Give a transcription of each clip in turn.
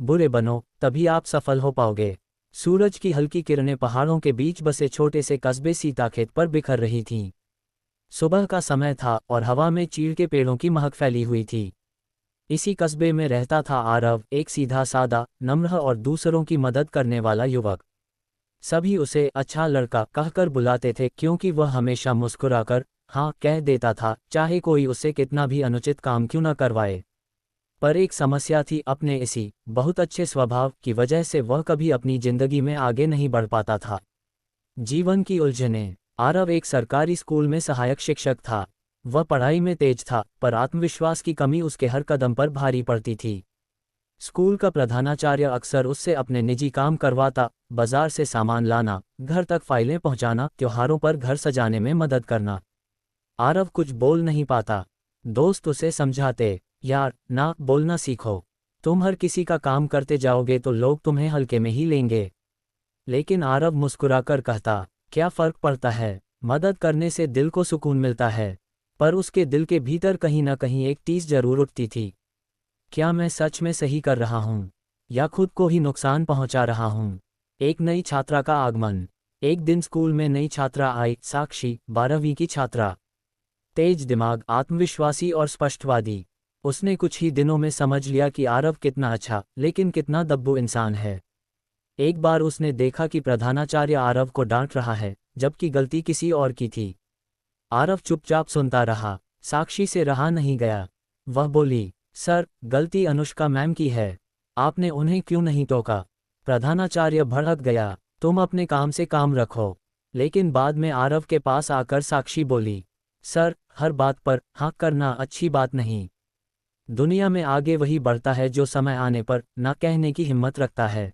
बुरे बनो, तभी आप सफल हो पाओगे। सूरज की हल्की किरणें पहाड़ों के बीच बसे छोटे से कस्बे सीताखेत पर बिखर रही थीं। सुबह का समय था और हवा में चीड़ के पेड़ों की महक फैली हुई थी। इसी कस्बे में रहता था आरव, एक सीधा सादा, नम्र और दूसरों की मदद करने वाला युवक। सभी उसे अच्छा लड़का कहकर बुलाते थे क्योंकि वह हमेशा मुस्कुराकर हाँ कह देता था, चाहे कोई उससे कितना भी अनुचित काम क्यों न करवाए। पर एक समस्या थी, अपने इसी बहुत अच्छे स्वभाव की वजह से वह कभी अपनी जिंदगी में आगे नहीं बढ़ पाता था। जीवन की उलझनें। आरव एक सरकारी स्कूल में सहायक शिक्षक था। वह पढ़ाई में तेज था, पर आत्मविश्वास की कमी उसके हर कदम पर भारी पड़ती थी। स्कूल का प्रधानाचार्य अक्सर उससे अपने निजी काम करवाता, बाजार से सामान लाना, घर तक फाइलें पहुंचाना, त्योहारों पर घर सजाने में मदद करना। आरव कुछ बोल नहीं पाता। दोस्त उसे समझाते, यार ना बोलना सीखो, तुम हर किसी का काम करते जाओगे तो लोग तुम्हें हल्के में ही लेंगे। लेकिन आरव मुस्कुराकर कहता, क्या फर्क पड़ता है, मदद करने से दिल को सुकून मिलता है। पर उसके दिल के भीतर कहीं ना कहीं एक टीस जरूर उठती थी। क्या मैं सच में सही कर रहा हूँ, या खुद को ही नुकसान पहुंचा रहा हूँ। एक नई छात्रा का आगमन। एक दिन स्कूल में नई छात्रा आई, साक्षी, 12वीं की छात्रा। तेज दिमाग, आत्मविश्वासी और स्पष्टवादी। उसने कुछ ही दिनों में समझ लिया कि आरव कितना अच्छा लेकिन कितना दब्बू इंसान है। एक बार उसने देखा कि प्रधानाचार्य आरव को डांट रहा है, जबकि गलती किसी और की थी। आरव चुपचाप सुनता रहा। साक्षी से रहा नहीं गया। वह बोली, सर, गलती अनुष्का मैम की है, आपने उन्हें क्यों नहीं टोका। प्रधानाचार्य भड़क गया, तुम अपने काम से काम रखो। लेकिन बाद में आरव के पास आकर साक्षी बोली, सर, हर बात पर हाँ करना अच्छी बात नहीं। दुनिया में आगे वही बढ़ता है जो समय आने पर ना कहने की हिम्मत रखता है।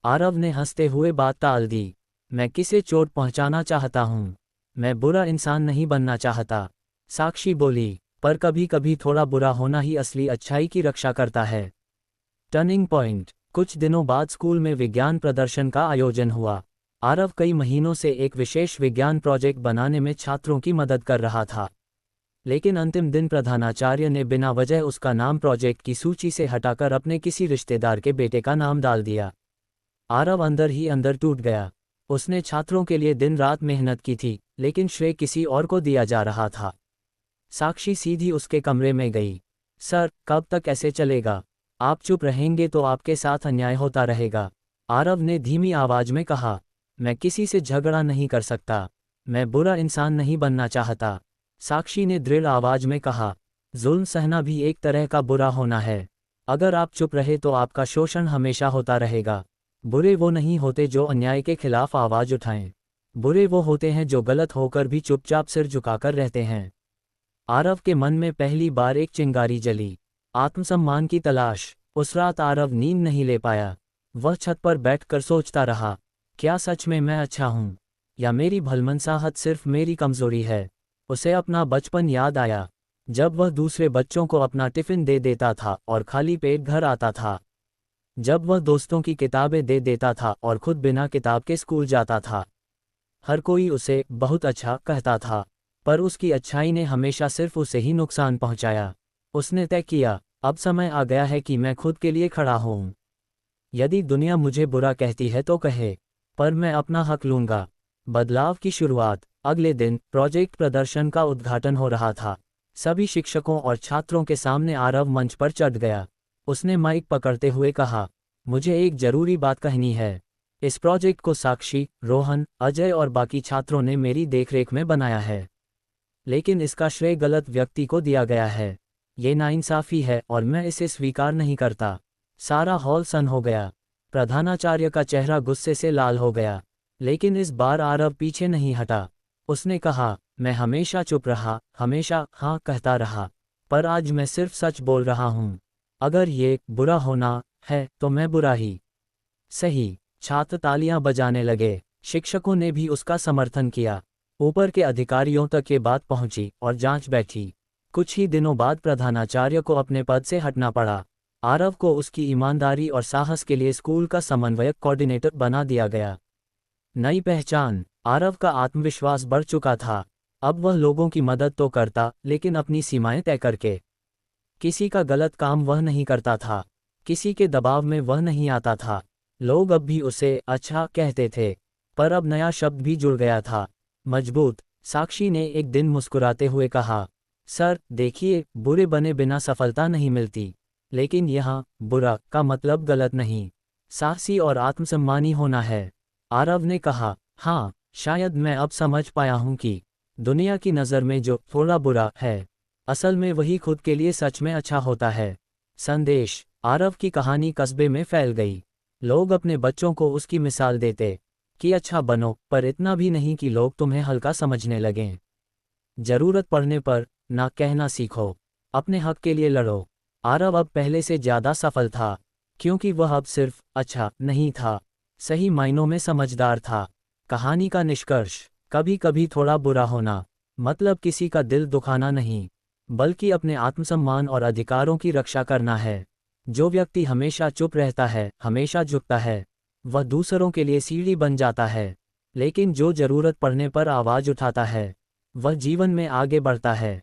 आरव ने हंसते हुए बात टाल दी, मैं किसे चोट पहुंचाना चाहता हूँ, मैं बुरा इंसान नहीं बनना चाहता। साक्षी बोली, पर कभी कभी थोड़ा बुरा होना ही असली अच्छाई की रक्षा करता है। Turning point. कुछ दिनों बाद स्कूल में विज्ञान प्रदर्शन का आयोजन हुआ। आरव कई महीनों से एक विशेष विज्ञान प्रोजेक्ट बनाने में छात्रों की मदद कर रहा था। लेकिन अंतिम दिन प्रधानाचार्य ने बिना वजह उसका नाम प्रोजेक्ट की सूची से हटाकर अपने किसी रिश्तेदार के बेटे का नाम डाल दिया। आरव अंदर ही अंदर टूट गया। उसने छात्रों के लिए दिन रात मेहनत की थी, लेकिन श्रेय किसी और को दिया जा रहा था। साक्षी सीधी उसके कमरे में गई। सर, कब तक ऐसे चलेगा, आप चुप रहेंगे तो आपके साथ अन्याय होता रहेगा। आरव ने धीमी आवाज में कहा, मैं किसी से झगड़ा नहीं कर सकता, मैं बुरा इंसान नहीं बनना चाहता। साक्षी ने दृढ़ आवाज में कहा, जुल्म सहना भी एक तरह का बुरा होना है। अगर आप चुप रहे तो आपका शोषण हमेशा होता रहेगा। बुरे वो नहीं होते जो अन्याय के खिलाफ आवाज उठाएं। बुरे वो होते हैं जो गलत होकर भी चुपचाप सिर झुकाकर रहते हैं। आरव के मन में पहली बार एक चिंगारी जली, आत्मसम्मान की तलाश। उस रात आरव नींद नहीं ले पाया। वह छत पर बैठकर सोचता रहा, क्या सच में मैं अच्छा हूँ, या मेरी भलमनसाहट सिर्फ मेरी कमजोरी है। उसे अपना बचपन याद आया, जब वह दूसरे बच्चों को अपना टिफिन दे देता था और खाली पेट घर आता था। जब वह दोस्तों की किताबें दे देता था और खुद बिना किताब के स्कूल जाता था। हर कोई उसे बहुत अच्छा कहता था, पर उसकी अच्छाई ने हमेशा सिर्फ उसे ही नुकसान पहुंचाया। उसने तय किया, अब समय आ गया है कि मैं खुद के लिए खड़ा हूँ। यदि दुनिया मुझे बुरा कहती है तो कहे, पर मैं अपना हक लूंगा। बदलाव की शुरुआत। अगले दिन प्रोजेक्ट प्रदर्शन का उद्घाटन हो रहा था। सभी शिक्षकों और छात्रों के सामने आरव मंच पर चढ़ गया। उसने माइक पकड़ते हुए कहा, मुझे एक जरूरी बात कहनी है। इस प्रोजेक्ट को साक्षी, रोहन, अजय और बाकी छात्रों ने मेरी देखरेख में बनाया है। लेकिन इसका श्रेय गलत व्यक्ति को दिया गया है। ये नाइंसाफी है और मैं इसे स्वीकार नहीं करता। सारा हॉल सन्न हो गया। प्रधानाचार्य का चेहरा गुस्से से लाल हो गया। लेकिन इस बार आरव पीछे नहीं हटा। उसने कहा, मैं हमेशा चुप रहा, हमेशा हाँ कहता रहा, पर आज मैं सिर्फ सच बोल रहा हूँ। अगर ये बुरा होना है तो मैं बुरा ही सही। छात्र तालियां बजाने लगे। शिक्षकों ने भी उसका समर्थन किया। ऊपर के अधिकारियों तक ये बात पहुंची और जांच बैठी। कुछ ही दिनों बाद प्रधानाचार्य को अपने पद से हटना पड़ा। आरव को उसकी ईमानदारी और साहस के लिए स्कूल का समन्वयक कोऑर्डिनेटर बना दिया गया। नई पहचान। आरव का आत्मविश्वास बढ़ चुका था। अब वह लोगों की मदद तो करता, लेकिन अपनी सीमाएं तय करके। किसी का गलत काम वह नहीं करता था। किसी के दबाव में वह नहीं आता था। लोग अब भी उसे अच्छा कहते थे, पर अब नया शब्द भी जुड़ गया था, मजबूत। साक्षी ने एक दिन मुस्कुराते हुए कहा, सर देखिए, बुरे बने बिना सफलता नहीं मिलती, लेकिन यहाँ बुरा का मतलब गलत नहीं, साहसी और आत्मसम्मानी होना है। आरव ने कहा, हाँ, शायद मैं अब समझ पाया हूँ कि दुनिया की नज़र में जो थोड़ा बुरा है, असल में वही खुद के लिए सच में अच्छा होता है। संदेश। आरव की कहानी कस्बे में फैल गई। लोग अपने बच्चों को उसकी मिसाल देते कि अच्छा बनो, पर इतना भी नहीं कि लोग तुम्हें हल्का समझने लगें। जरूरत पड़ने पर ना कहना सीखो, अपने हक के लिए लड़ो। आरव अब पहले से ज़्यादा सफल था, क्योंकि वह अब सिर्फ अच्छा नहीं था, सही मायनों में समझदार था। कहानी का निष्कर्ष। कभी कभी थोड़ा बुरा होना मतलब किसी का दिल दुखाना नहीं, बल्कि अपने आत्मसम्मान और अधिकारों की रक्षा करना है। जो व्यक्ति हमेशा चुप रहता है, हमेशा झुकता है, वह दूसरों के लिए सीढ़ी बन जाता है। लेकिन जो जरूरत पड़ने पर आवाज़ उठाता है, वह जीवन में आगे बढ़ता है।